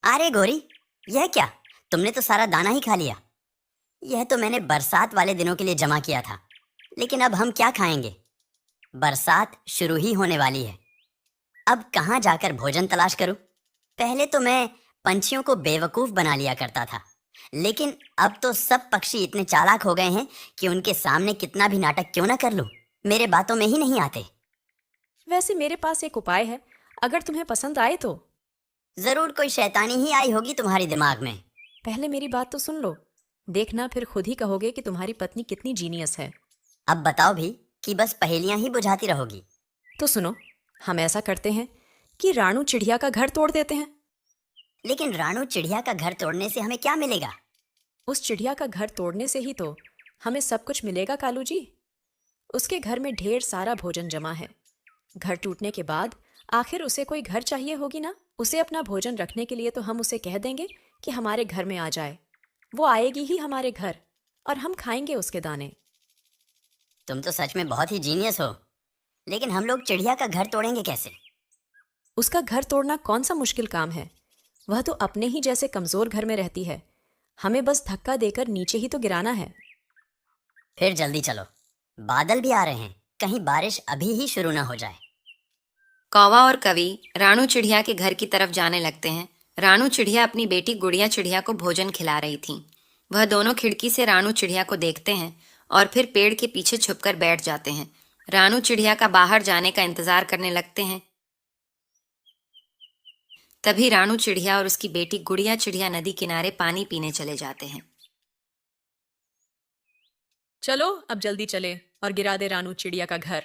अरे गोरी, यह क्या? तुमने तो सारा दाना ही खा लिया। यह तो मैंने बरसात वाले दिनों के लिए जमा किया था, लेकिन अब हम क्या खाएंगे? बरसात शुरू ही होने वाली है। अब कहाँ जाकर भोजन तलाश करूं? पहले तो मैं पंछियों को बेवकूफ बना लिया करता था, लेकिन अब तो सब पक्षी इतने चालाक हो गए हैं कि उनके सामने कितना भी नाटक क्यों ना कर लूं, मेरे बातों में ही नहीं आते। वैसे मेरे पास एक उपाय है, अगर तुम्हें पसंद आए तो। जरूर कोई शैतानी ही आई होगी तुम्हारी दिमाग में। पहले मेरी बात तो सुन लो, देखना फिर खुद ही कहोगे कि तुम्हारी पत्नी कितनी जीनियस है। अब बताओ भी कि बस पहेलियां ही बुझाती रहोगी। तो सुनो, हम ऐसा करते हैं कि रानू चिड़िया का घर तोड़ देते हैं। लेकिन रानू चिड़िया का घर तोड़ने से हमें क्या मिलेगा? उस चिड़िया का घर तोड़ने से ही तो हमें सब कुछ मिलेगा कालू जी। उसके घर में ढेर सारा भोजन जमा है। घर टूटने के बाद आखिर उसे कोई घर चाहिए होगी ना। उसे अपना भोजन रखने के लिए तो हम उसे कह देंगे कि हमारे घर में आ जाए। वो आएगी ही हमारे घर और हम खाएंगे उसके दाने। तुम तो सच में बहुत ही जीनियस हो, लेकिन हम लोग चिड़िया का घर तोड़ेंगे कैसे? उसका घर तोड़ना कौन सा मुश्किल काम है। वह तो अपने ही जैसे कमजोर घर में रहती है। हमें बस धक्का देकर नीचे ही तो गिराना है। फिर जल्दी चलो, बादल भी आ रहे हैं, कहीं बारिश अभी ही शुरू ना हो जाए। कौवा और कवि रानू चिड़िया के घर की तरफ जाने लगते हैं। रानू चिड़िया अपनी बेटी गुड़िया चिड़िया को भोजन खिला रही थी। वह दोनों खिड़की से रानू चिड़िया को देखते हैं और फिर पेड़ के पीछे छुपकर बैठ जाते हैं। रानू चिड़िया का बाहर जाने का इंतजार करने लगते हैं। तभी रानू चिड़िया और उसकी बेटी गुड़िया चिड़िया नदी किनारे पानी पीने चले जाते हैं। चलो अब जल्दी चले और गिरा दे रानू चिड़िया का घर।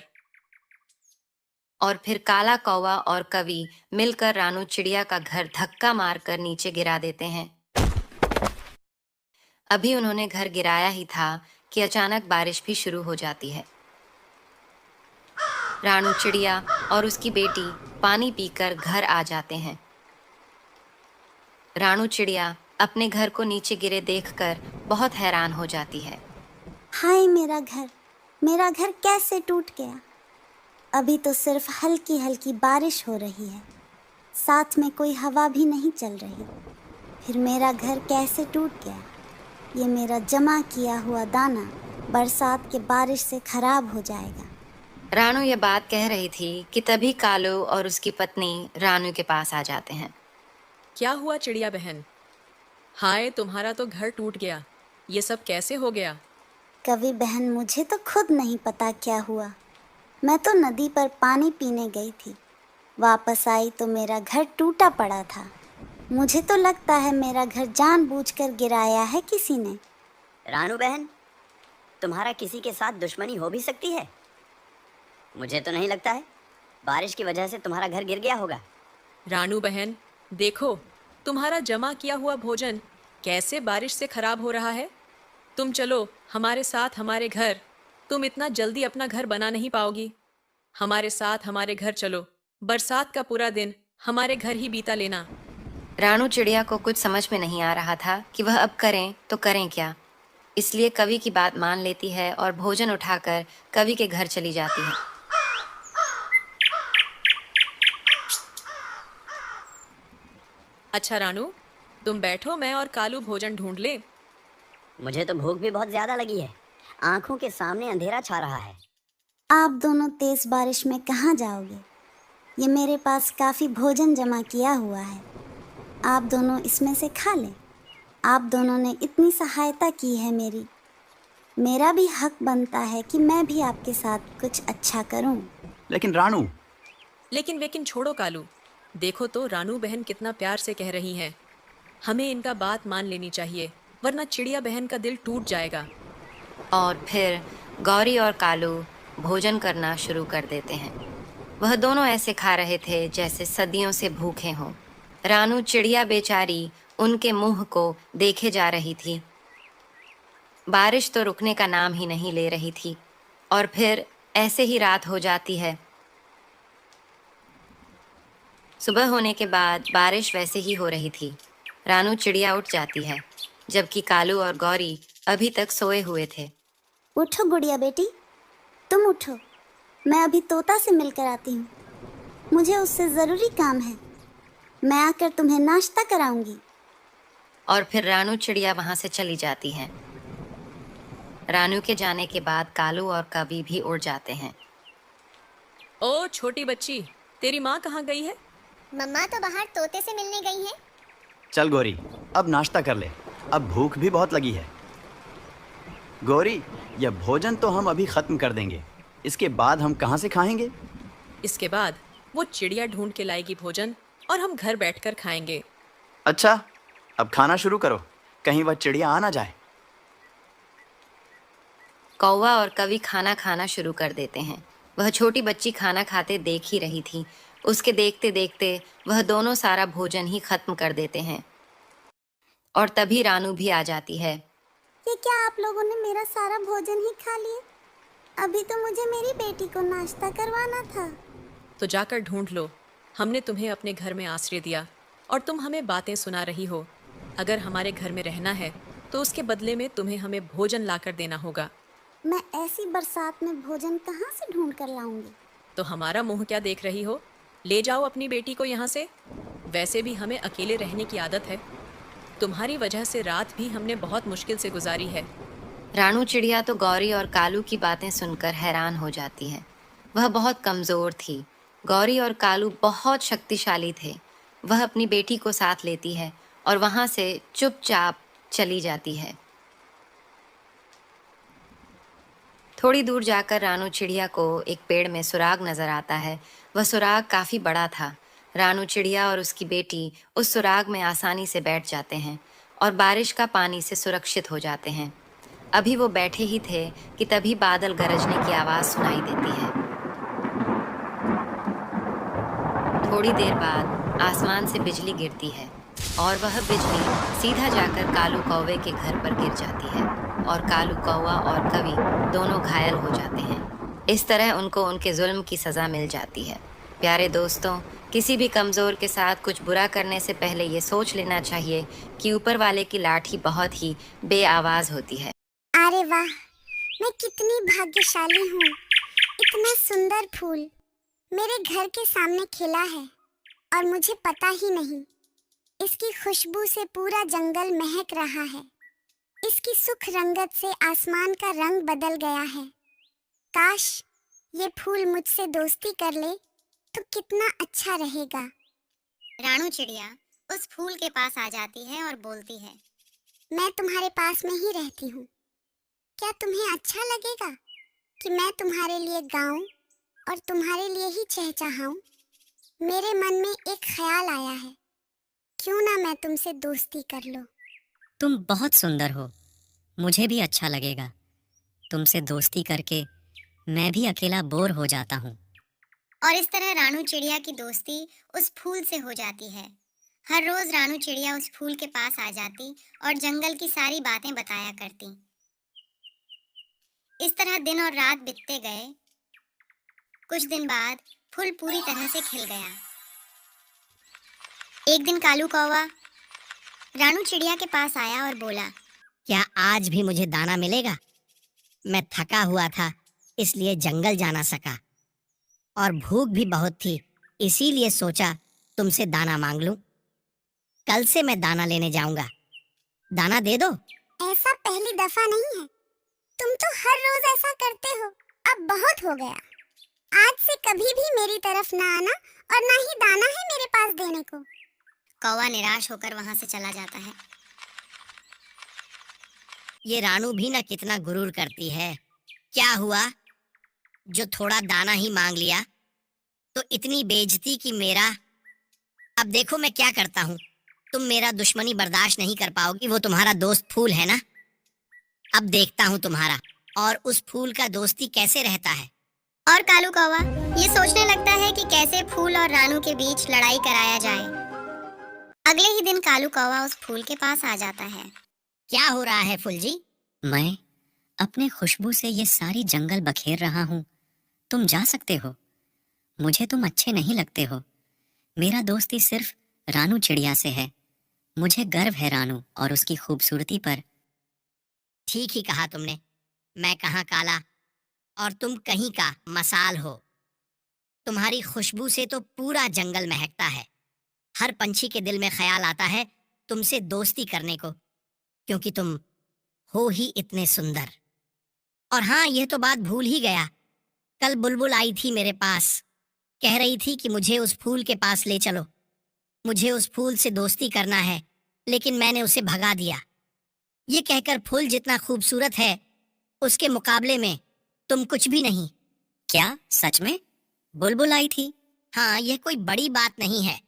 और फिर काला कौवा और कवि मिलकर रानू चिड़िया का घर धक्का मारकर नीचे गिरा देते हैं। अभी उन्होंने घर गिराया ही था कि अचानक बारिश भी शुरू हो जाती है। रानू चिड़िया और उसकी बेटी पानी पीकर घर आ जाते हैं। रानू चिड़िया अपने घर को नीचे गिरे देखकर बहुत हैरान हो जाती है। हाय मेरा घर कैसे टूट गया। अभी तो सिर्फ हल्की हल्की बारिश हो रही है, साथ में कोई हवा भी नहीं चल रही। फिर मेरा घर कैसे टूट गया? ये मेरा जमा किया हुआ दाना बरसात के बारिश से खराब हो जाएगा। रानू ये बात कह रही थी कि तभी कालू और उसकी पत्नी रानू के पास आ जाते हैं। क्या हुआ चिड़िया बहन? हाय, तुम्हारा तो घर टूट गया। ये सब कैसे हो गया? कवि बहन, मुझे तो खुद नहीं पता क्या हुआ। मैं तो नदी पर पानी पीने गई थी, वापस आई तो मेरा घर टूटा पड़ा था। मुझे तो लगता है मेरा घर जानबूझकर गिराया है किसी ने। रानू बहन, तुम्हारा किसी के साथ दुश्मनी हो भी सकती है। मुझे तो नहीं लगता है, बारिश की वजह से तुम्हारा घर गिर गया होगा। रानू बहन, देखो तुम्हारा जमा किया हुआ भोजन कैसे बारिश से खराब हो रहा है। तुम चलो हमारे साथ हमारे घर। तुम इतना जल्दी अपना घर बना नहीं पाओगी। हमारे साथ हमारे घर चलो। बरसात का पूरा दिन हमारे घर ही बीता लेना। रानू चिड़िया को कुछ समझ में नहीं आ रहा था कि वह अब करें तो करें क्या। इसलिए कवि की बात मान लेती है और भोजन उठाकर कवि के घर चली जाती है। अच्छा रानू, तुम बैठो, मैं और कालू भोजन ढूंढ ले। मुझे तो भूख भी बहुत ज्यादा लगी है, आंखों के सामने अंधेरा छा रहा है। आप दोनों तेज बारिश में कहाँ जाओगे? ये मेरे पास काफ़ी भोजन जमा किया हुआ है, आप दोनों इसमें से खा लें। आप दोनों ने इतनी सहायता की है मेरी, मेरा भी हक बनता है कि मैं भी आपके साथ कुछ अच्छा करूं। लेकिन रानू, लेकिन छोड़ो कालू। देखो तो रानू बहन कितना प्यार से कह रही हैं। हमें इनका बात मान लेनी चाहिए, वरना चिड़िया बहन का दिल टूट जाएगा। और फिर गौरी और कालू भोजन करना शुरू कर देते हैं। वह दोनों ऐसे खा रहे थे जैसे सदियों से भूखे हों। रानू चिड़िया बेचारी उनके मुंह को देखे जा रही थी। बारिश तो रुकने का नाम ही नहीं ले रही थी और फिर ऐसे ही रात हो जाती है। सुबह होने के बाद बारिश वैसे ही हो रही थी। रानू चिड़िया उठ जाती है, जबकि कालू और गौरी अभी तक सोए हुए थे। उठो गुड़िया बेटी, तुम उठो, मैं अभी तोता से मिलकर आती हूँ, मुझे उससे ज़रूरी काम है। मैं आकर तुम्हें नाश्ता कराऊंगी। और फिर रानू चिड़िया वहां से चली जाती है। रानू के जाने के बाद कालू और कवि भी उड़ जाते हैं। ओ छोटी बच्ची, तेरी माँ कहाँ गई है? मम्मा तो बाहर तोते से मिलने गई हैं। चल गौरी, अब नाश्ता कर ले, अब भूख भी बहुत लगी है। गौरी, यह भोजन तो हम अभी खत्म कर देंगे, इसके बाद हम कहाँ से खाएंगे? इसके बाद वो चिड़िया ढूंढ के लाएगी भोजन और हम घर बैठकर खाएंगे। अच्छा, अब खाना शुरू करो, कहीं वह चिड़िया आ ना जाए। कौवा और कवि खाना खाना शुरू कर देते हैं। वह छोटी बच्ची खाना खाते देख ही रही थी। उसके देखते देखते वह दोनों सारा भोजन ही खत्म कर देते हैं। और तभी रानू भी आ जाती है। ये क्या आप लोगों ने मेरा सारा भोजन ही खा लिया? अभी तो मुझे मेरी बेटी को नाश्ता करवाना था। तो जाकर ढूंढ लो, हमने तुम्हें अपने घर में आश्रय दिया और तुम हमें बातें सुना रही हो। अगर हमारे घर में रहना है तो उसके बदले में तुम्हें हमें भोजन लाकर देना होगा। मैं ऐसी बरसात में भोजन कहाँ से ढूंढ कर लाऊंगी? तो हमारा मुंह क्या देख रही हो? ले जाओ अपनी बेटी को यहाँ से। वैसे भी हमें अकेले रहने की आदत है। तुम्हारी वजह से रात भी हमने बहुत मुश्किल से गुजारी है। रानू चिड़िया तो गौरी और कालू की बातें सुनकर हैरान हो जाती है। वह बहुत कमज़ोर थी। गौरी और कालू बहुत शक्तिशाली थे। वह अपनी बेटी को साथ लेती है और वहाँ से चुपचाप चली जाती है। थोड़ी दूर जाकर रानू चिड़िया को एक पेड़ में सुराग नजर आता है। वह सुराग काफ़ी बड़ा था। रानू चिड़िया और उसकी बेटी उस सुराग में आसानी से बैठ जाते हैं और बारिश का पानी से सुरक्षित हो जाते हैं। अभी वो बैठे ही थे कि तभी बादल गरजने की आवाज़ सुनाई देती है। थोड़ी देर बाद आसमान से बिजली गिरती है और वह बिजली सीधा जाकर कालू कौवे के घर पर गिर जाती है और कालू कौवा और कवि दोनों घायल हो जाते हैं। इस तरह उनको उनके जुल्म की सज़ा मिल जाती है। प्यारे दोस्तों, किसी भी कमज़ोर के साथ कुछ बुरा करने से पहले ये सोच लेना चाहिए कि ऊपर वाले की लाठी बहुत ही बेआवाज़ होती है। अरे वाह, मैं कितनी भाग्यशाली हूँ। इतना सुंदर फूल मेरे घर के सामने खिला है और मुझे पता ही नहीं। इसकी खुशबू से पूरा जंगल महक रहा है। इसकी सुख रंगत से आसमान का रंग बदल गया है। काश ये फूल मुझसे दोस्ती कर ले तो कितना अच्छा रहेगा। रानू चिड़िया उस फूल के पास आ जाती है और बोलती है, मैं तुम्हारे पास में ही रहती हूँ। क्या तुम्हें अच्छा लगेगा कि मैं तुम्हारे लिए गाऊं और तुम्हारे लिए ही चहचहाऊं? मेरे मन में एक ख्याल आया है, क्यों ना मैं तुमसे दोस्ती कर लूं। तुम बहुत सुंदर हो, मुझे भी अच्छा लगेगा। तुमसे दोस्ती करके मैं भी अकेला बोर हो जाता हूँ। और इस तरह रानू चिड़िया की दोस्ती उस फूल से हो जाती है। हर रोज रानू चिड़िया उस फूल के पास आ जाती और जंगल की सारी बातें बताया करती। इस तरह दिन और रात बीतते गए। कुछ दिन बाद फूल पूरी तरह से खिल गया। एक दिन कालू कौवा रानू चिड़िया के पास आया और बोला, क्या आज भी मुझे दाना मिलेगा? मैं थका हुआ था, इसलिए जंगल जाना सका और भूख भी बहुत थी, इसीलिए सोचा तुमसे दाना मांग लूं। कल से मैं दाना लेने जाऊंगा, दाना दे दो। ऐसा पहली दफा नहीं है, तुम तो हर रोज ऐसा करते हो। अब बहुत हो गया। आज से कभी भी मेरी तरफ ना आना और ना ही दाना है मेरे पास देने को। कौवा निराश होकर वहां से चला जाता है। ये रानू भी ना कितना गुरूर करती है। क्या हुआ जो थोड़ा दाना ही मांग लिया तो इतनी बेइज्जती की मेरा। अब देखो मैं क्या करता हूँ। तुम मेरा दुश्मनी बर्दाश्त नहीं कर पाओगी, वो तुम्हारा दोस्त फूल है ना। अब देखता हूँ तुम्हारा और उस फूल का दोस्ती कैसे रहता है। और कालू कौवा ये सोचने लगता है कि कैसे फूल और रानू के बीच लड़ाई कराया जाए। अगले ही दिन कालू कौवा उस फूल के पास आ जाता है। क्या हो रहा है फूल जी? मैं अपने खुशबू से ये सारी जंगल बखेर रहा हूँ। तुम जा सकते हो, मुझे तुम अच्छे नहीं लगते हो। मेरा दोस्ती सिर्फ रानू चिड़िया से है। मुझे गर्व है रानू और उसकी खूबसूरती पर। ठीक ही कहा तुमने। मैं कहाँ काला और तुम कहीं का मसाल हो। तुम्हारी खुशबू से तो पूरा जंगल महकता है। हर पंछी के दिल में ख्याल आता है तुमसे दोस्ती करने को, क्योंकि तुम हो ही इतने सुंदर। और हाँ, यह तो बात भूल ही गया, कल बुलबुल आई थी मेरे पास, कह रही थी कि मुझे उस फूल के पास ले चलो, मुझे उस फूल से दोस्ती करना है, लेकिन मैंने उसे भगा दिया। ये कहकर फूल जितना खूबसूरत है उसके मुकाबले में तुम कुछ भी नहीं। क्या सच में बुलबुल आई थी? हाँ, यह कोई बड़ी बात नहीं है।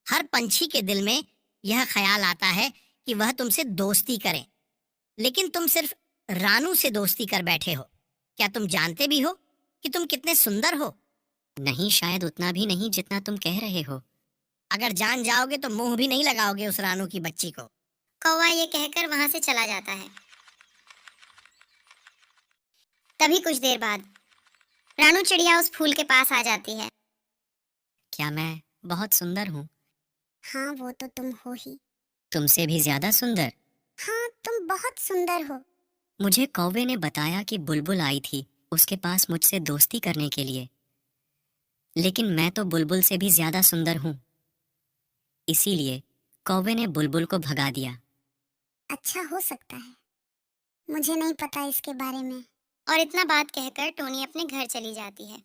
हर पंछी के दिल में यह ख्याल आता है कि वह तुमसे दोस्ती करे, लेकिन तुम सिर्फ रानू से दोस्ती कर बैठे हो। क्या तुम जानते भी हो कि तुम कितने सुंदर हो? नहीं, शायद उतना भी नहीं जितना तुम कह रहे हो। अगर जान जाओगे तो मुंह भी नहीं लगाओगे उस रानू की बच्ची को। कौवा ये कहकर वहां से चला जाता है। तभी कुछ देर बाद रानू चिड़िया उस फूल के पास आ जाती है। क्या मैं बहुत सुंदर हूँ? हाँ, वो तो तुम हो ही। तुमसे भी ज्यादा सुंदर? हाँ, तुम बहुत सुंदर हो। मुझे कौवे ने बताया कि बुलबुल आई थी उसके पास मुझसे दोस्ती करने के लिए, लेकिन मैं तो बुलबुल से भी ज्यादा सुंदर हूँ। इसीलिए कौवे ने बुलबुल को भगा दिया। अच्छा, हो सकता है, मुझे नहीं पता इसके बारे में। और इतना बात कहकर टोनी अपने घर चली जाती है।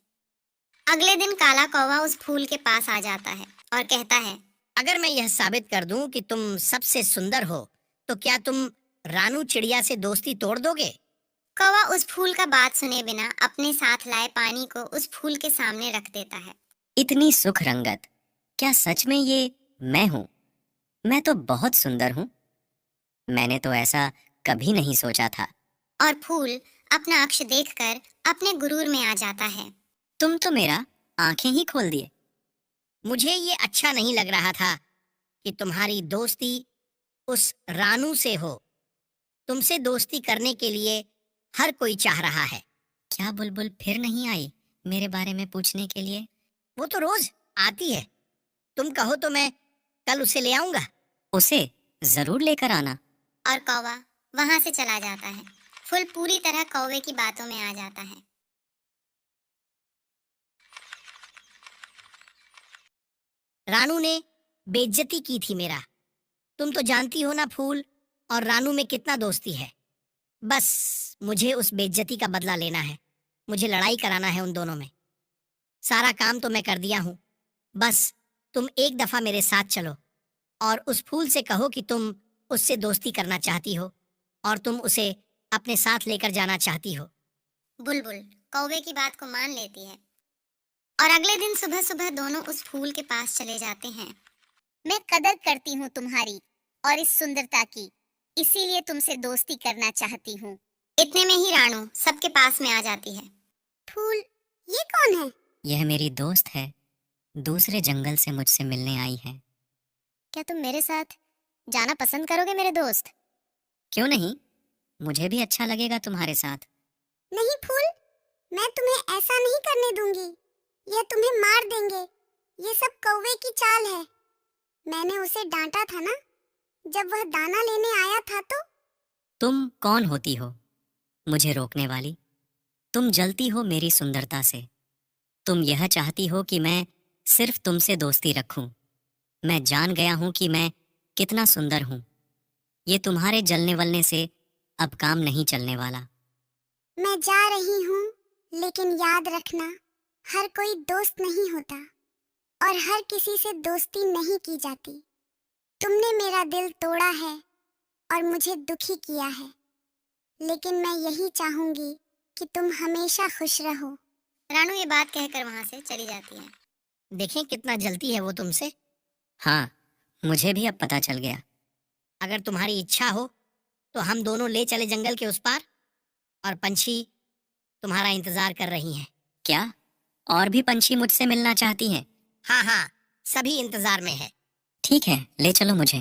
अगले दिन काला कौवा उस फूल के पास आ जाता है और कहता है, अगर मैं यह साबित कर दूं कि तुम सबसे सुंदर हो तो क्या तुम रानू चिड़िया से दोस्ती तोड़ दोगे? कौवा उस फूल का बात सुने बिना अपने साथ लाए पानी को उस फूल के सामने रख देता है। इतनी सुख रंगत, क्या सच में ये मैं हूँ? मैं तो बहुत सुंदर हूँ। मैंने तो ऐसा कभी नहीं सोचा था। और फूल अपना अक्ष देखकर अपने गुरूर में आ जाता है। तुम तो मेरा आंखें ही खोल दिए। मुझे ये अच्छा नहीं लग रहा था कि तुम्हारी दोस्ती उस रानू से हो। तुमसे दोस्ती करने के लिए हर कोई चाह रहा है। क्या बुलबुल फिर नहीं आई मेरे बारे में पूछने के लिए? वो तो रोज आती है। तुम कहो तो मैं कल उसे ले आऊंगा। उसे जरूर लेकर आना। और कौवा वहां से चला जाता है। फूल पूरी तरह कौवे की बातों में आ जाता है। रानू ने बेइज्जती की थी मेरा। तुम तो जानती हो ना फूल और रानू में कितना दोस्ती है। बस मुझे उस बेइज्जती का बदला लेना है। मुझे लड़ाई कराना है उन दोनों में। सारा काम तो मैं कर दिया हूँ। बस तुम एक दफा मेरे साथ चलो और उस फूल से कहो कि तुम उससे दोस्ती करना चाहती हो और तुम उसे अपने साथ लेकर जाना चाहती हो। बुलबुल कौवे की बात को मान लेती है और अगले दिन सुबह सुबह दोनों उस फूल के पास चले जाते हैं। मैं कदर करती हूँ तुम्हारी और इस सुंदरता की, इसीलिए तुमसे दोस्ती करना चाहती हूँ। इतने में ही रानू सबके पास में आ जाती है। फूल, ये कौन है? यह मेरी दोस्त है, दूसरे जंगल से मुझसे मिलने आई है। क्या तुम मेरे साथ जाना पसंद करोगे मेरे दोस्त? क्यों नहीं, मुझे भी अच्छा लगेगा तुम्हारे साथ। नहीं फूल, मैं तुम्हें ऐसा नहीं करने दूंगी। ये तुम्हें मार देंगे। ये सब कौवे की चाल है। मैंने उसे डांटा था ना, जब वह दाना लेने आया था तो। तुम कौन होती हो मुझे रोकने वाली? तुम जलती हो मेरी सुंदरता से। तुम यह चाहती हो कि मैं सिर्फ तुमसे दोस्ती रखूं। मैं जान गया हूं कि मैं कितना सुंदर हूं। ये तुम्हारे जलने वलने से अब काम नहीं चलने वाला। मैं जा रही हूँ, लेकिन याद रखना, हर कोई दोस्त नहीं होता और हर किसी से दोस्ती नहीं की जाती। तुमने मेरा दिल तोड़ा है और मुझे दुखी किया है, लेकिन मैं यही चाहूंगी कि तुम हमेशा खुश रहो। रानू ये बात कहकर वहां से चली जाती है। देखें कितना जलती है वो तुमसे। हाँ, मुझे भी अब पता चल गया। अगर तुम्हारी इच्छा हो तो हम दोनों ले चले जंगल के उस पार, और पंछी तुम्हारा इंतजार कर रही हैं। क्या और भी पंछी मुझसे मिलना चाहती हैं? हाँ हाँ, सभी इंतजार में है। ठीक है, ले चलो मुझे।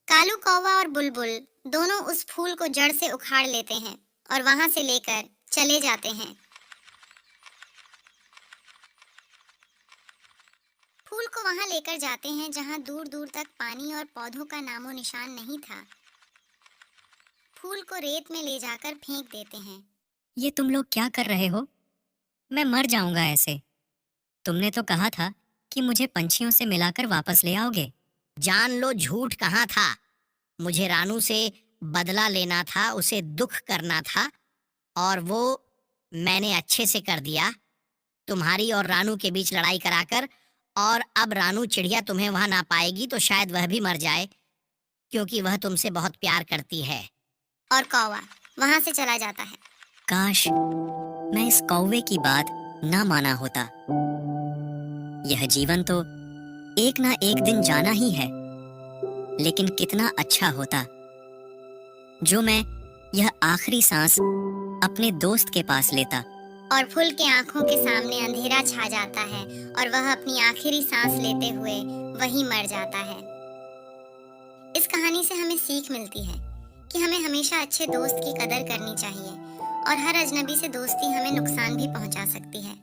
कालू कौवा और बुलबुल दोनों उस फूल को जड़ से उखाड़ लेते हैं और वहां से लेकर चले जाते हैं। फूल को वहां लेकर जाते हैं जहां दूर दूर तक पानी और पौधों का नामो निशान नहीं था। फूल को रेत में ले जाकर फेंक देते हैं। ये तुम लोग क्या कर रहे हो? मैं मर जाऊंगा ऐसे। तुमने तो कहा था कि मुझे पंछियों से मिलाकर वापस ले आओगे। जान लो झूठ कहाँ था। मुझे रानू से बदला लेना था, उसे दुख करना था, और वो मैंने अच्छे से कर दिया, तुम्हारी और रानू के बीच लड़ाई कराकर। और अब रानू चिड़िया तुम्हें वहां ना पाएगी तो शायद वह भी मर जाए, क्योंकि वह तुमसे बहुत प्यार करती है। और कौवा वहां से चला जाता है। काश मैं इस कौवे की बात ना माना होता। यह जीवन तो एक ना एक दिन जाना ही है, लेकिन कितना अच्छा होता जो मैं यह आखिरी सांस अपने दोस्त के पास लेता। और फूल के आंखों के सामने अंधेरा छा जाता है और वह अपनी आखिरी सांस लेते हुए वहीं मर जाता है। इस कहानी से हमें सीख मिलती है कि हमें हमेशा अच्छे दोस्त की कदर करनी चाहिए, और हर अजनबी से दोस्ती हमें नुकसान भी पहुंचा सकती है।